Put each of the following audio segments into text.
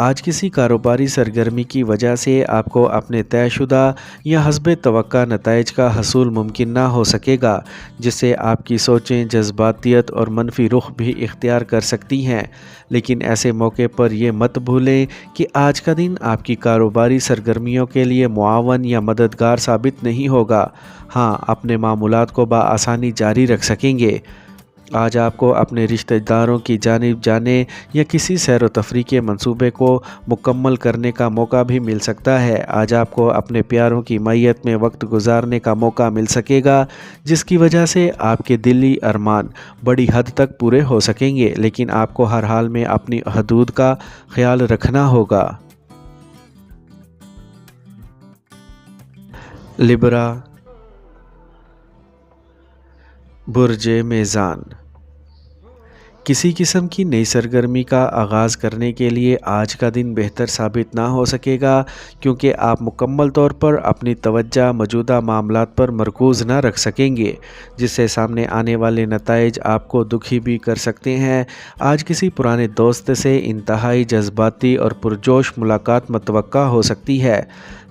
آج کسی کاروباری سرگرمی کی وجہ سے آپ کو اپنے طے شدہ یا حسب توقع نتائج کا حصول ممکن نہ ہو سکے گا، جس سے آپ کی سوچیں جذباتیت اور منفی رخ بھی اختیار کر سکتی ہیں۔ لیکن ایسے موقع پر یہ مت بھولیں کہ آج کا دن آپ کی کاروباری سرگرمیوں کے لیے معاون یا مددگار ثابت نہیں ہوگا۔ ہاں، اپنے معمولات کو بآسانی جاری رکھ سکیں گے۔ آج آپ کو اپنے رشتہ داروں کی جانب جانے یا کسی سیر و تفریح کے منصوبے کو مکمل کرنے کا موقع بھی مل سکتا ہے۔ آج آپ کو اپنے پیاروں کی معیت میں وقت گزارنے کا موقع مل سکے گا، جس کی وجہ سے آپ کے دلی ارمان بڑی حد تک پورے ہو سکیں گے، لیکن آپ کو ہر حال میں اپنی حدود کا خیال رکھنا ہوگا۔ لبرا، برج میزان۔ کسی قسم کی نئی سرگرمی کا آغاز کرنے کے لیے آج کا دن بہتر ثابت نہ ہو سکے گا، کیونکہ آپ مکمل طور پر اپنی توجہ موجودہ معاملات پر مرکوز نہ رکھ سکیں گے، جس سے سامنے آنے والے نتائج آپ کو دکھی بھی کر سکتے ہیں۔ آج کسی پرانے دوست سے انتہائی جذباتی اور پرجوش ملاقات متوقع ہو سکتی ہے،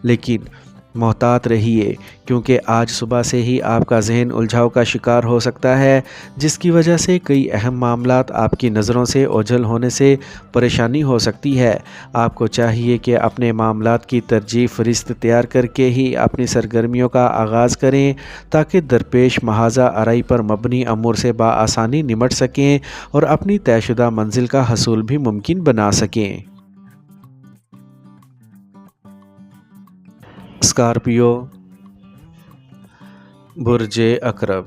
لیکن محتاط رہیے، کیونکہ آج صبح سے ہی آپ کا ذہن الجھاؤ کا شکار ہو سکتا ہے، جس کی وجہ سے کئی اہم معاملات آپ کی نظروں سے اوجھل ہونے سے پریشانی ہو سکتی ہے۔ آپ کو چاہیے کہ اپنے معاملات کی ترجیح فہرست تیار کر کے ہی اپنی سرگرمیوں کا آغاز کریں، تاکہ درپیش محاذہ آرائی پر مبنی امور سے بآسانی نمٹ سکیں اور اپنی طے شدہ منزل کا حصول بھی ممکن بنا سکیں۔ اسکارپیو، برج عقرب۔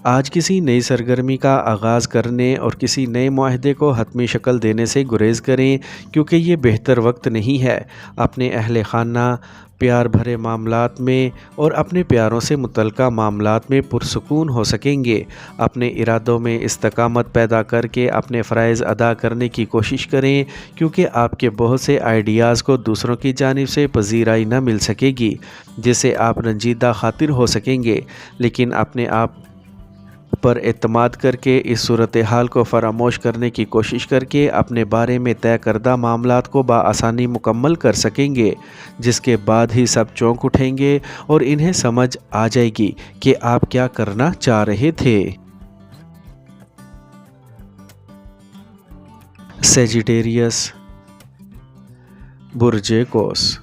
آج کسی نئی سرگرمی کا آغاز کرنے اور کسی نئے معاہدے کو حتمی شکل دینے سے گریز کریں، کیونکہ یہ بہتر وقت نہیں ہے۔ اپنے اہل خانہ، پیار بھرے معاملات میں اور اپنے پیاروں سے متعلقہ معاملات میں پرسکون ہو سکیں گے۔ اپنے ارادوں میں استقامت پیدا کر کے اپنے فرائض ادا کرنے کی کوشش کریں، کیونکہ آپ کے بہت سے آئیڈیاز کو دوسروں کی جانب سے پذیرائی نہ مل سکے گی، جس سے آپ رنجیدہ خاطر ہو سکیں گے۔ لیکن اپنے آپ پر اعتماد کر کے اس صورتحال کو فراموش کرنے کی کوشش کر کے اپنے بارے میں طے کردہ معاملات کو بآسانی مکمل کر سکیں گے، جس کے بعد ہی سب چونک اٹھیں گے اور انہیں سمجھ آ جائے گی کہ آپ کیا کرنا چاہ رہے تھے۔ سیجیٹیریس، برج قوس۔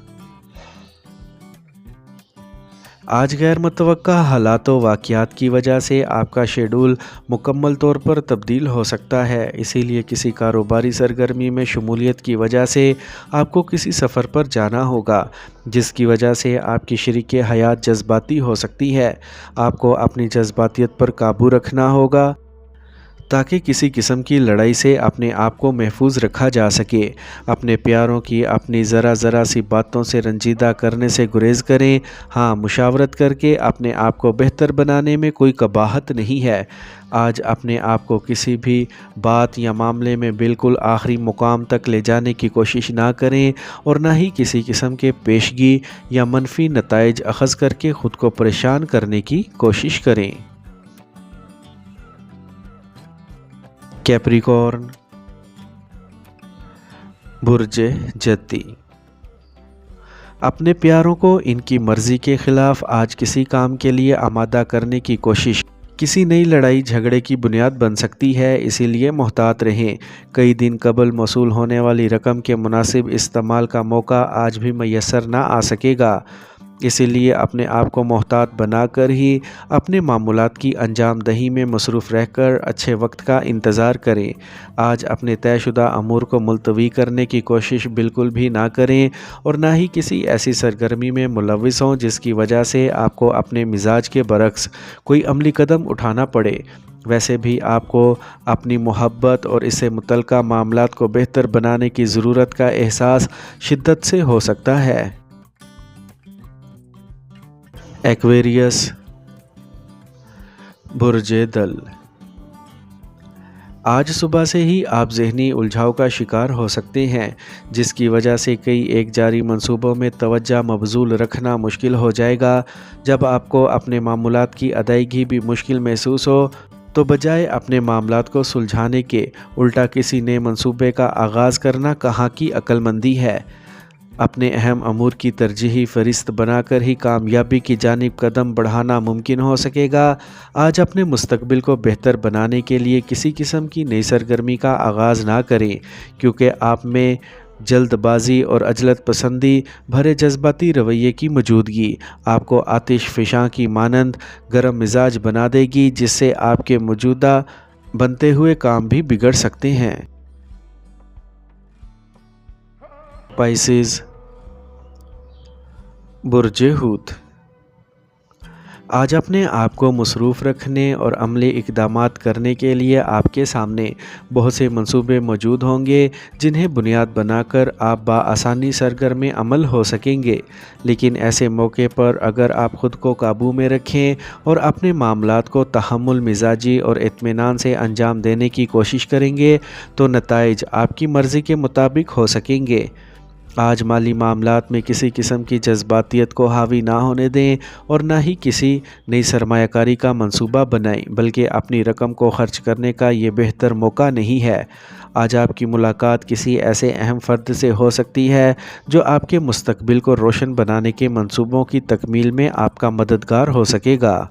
آج غیر متوقع حالات و واقعات کی وجہ سے آپ کا شیڈول مکمل طور پر تبدیل ہو سکتا ہے، اسی لیے کسی کاروباری سرگرمی میں شمولیت کی وجہ سے آپ کو کسی سفر پر جانا ہوگا، جس کی وجہ سے آپ کی شریک حیات جذباتی ہو سکتی ہے۔ آپ کو اپنی جذباتیت پر قابو رکھنا ہوگا، تاکہ کسی قسم کی لڑائی سے اپنے آپ کو محفوظ رکھا جا سکے۔ اپنے پیاروں کی اپنی ذرا سی باتوں سے رنجیدہ کرنے سے گریز کریں۔ ہاں، مشاورت کر کے اپنے آپ کو بہتر بنانے میں کوئی قباحت نہیں ہے۔ آج اپنے آپ کو کسی بھی بات یا معاملے میں بالکل آخری مقام تک لے جانے کی کوشش نہ کریں، اور نہ ہی کسی قسم کے پیشگی یا منفی نتائج اخذ کر کے خود کو پریشان کرنے کی کوشش کریں۔ کیپریکورن، برج جدی۔ اپنے پیاروں کو ان کی مرضی کے خلاف آج کسی کام کے لیے آمادہ کرنے کی کوشش کسی نئی لڑائی جھگڑے کی بنیاد بن سکتی ہے، اسی لیے محتاط رہیں۔ کئی دن قبل موصول ہونے والی رقم کے مناسب استعمال کا موقع آج بھی میسر نہ آ سکے گا، اسی لیے اپنے آپ کو محتاط بنا کر ہی اپنے معمولات کی انجام دہی میں مصروف رہ کر اچھے وقت کا انتظار کریں۔ آج اپنے طے شدہ امور کو ملتوی کرنے کی کوشش بالکل بھی نہ کریں، اور نہ ہی کسی ایسی سرگرمی میں ملوث ہوں جس کی وجہ سے آپ کو اپنے مزاج کے برعکس کوئی عملی قدم اٹھانا پڑے۔ ویسے بھی آپ کو اپنی محبت اور اس سے متعلقہ معاملات کو بہتر بنانے کی ضرورت کا احساس شدت سے ہو سکتا ہے۔ ایکویریس، برج دل۔ آج صبح سے ہی آپ ذہنی الجھاؤ کا شکار ہو سکتے ہیں، جس کی وجہ سے کئی ایک جاری منصوبوں میں توجہ مبذول رکھنا مشکل ہو جائے گا۔ جب آپ کو اپنے معمولات کی ادائیگی بھی مشکل محسوس ہو تو بجائے اپنے معاملات کو سلجھانے کے الٹا کسی نئے منصوبے کا آغاز کرنا کہاں کی عقل مندی ہے۔ اپنے اہم امور کی ترجیحی فہرست بنا کر ہی کامیابی کی جانب قدم بڑھانا ممکن ہو سکے گا۔ آج اپنے مستقبل کو بہتر بنانے کے لیے کسی قسم کی نئی سرگرمی کا آغاز نہ کریں، کیونکہ آپ میں جلد بازی اور عجلت پسندی بھرے جذباتی رویے کی موجودگی آپ کو آتش فشاں کی مانند گرم مزاج بنا دے گی، جس سے آپ کے موجودہ بنتے ہوئے کام بھی بگڑ سکتے ہیں۔ پائسیز، برج حوت، آج اپنے آپ کو مصروف رکھنے اور عملی اقدامات کرنے کے لیے آپ کے سامنے بہت سے منصوبے موجود ہوں گے، جنہیں بنیاد بنا کر آپ بآسانی سرگرم عمل ہو سکیں گے۔ لیکن ایسے موقع پر اگر آپ خود کو قابو میں رکھیں اور اپنے معاملات کو تحمل مزاجی اور اطمینان سے انجام دینے کی کوشش کریں گے تو نتائج آپ کی مرضی کے مطابق ہو سکیں گے۔ آج مالی معاملات میں کسی قسم کی جذباتیت کو حاوی نہ ہونے دیں اور نہ ہی کسی نئی سرمایہ کاری کا منصوبہ بنائیں، بلکہ اپنی رقم کو خرچ کرنے کا یہ بہتر موقع نہیں ہے۔ آج آپ کی ملاقات کسی ایسے اہم فرد سے ہو سکتی ہے جو آپ کے مستقبل کو روشن بنانے کے منصوبوں کی تکمیل میں آپ کا مددگار ہو سکے گا۔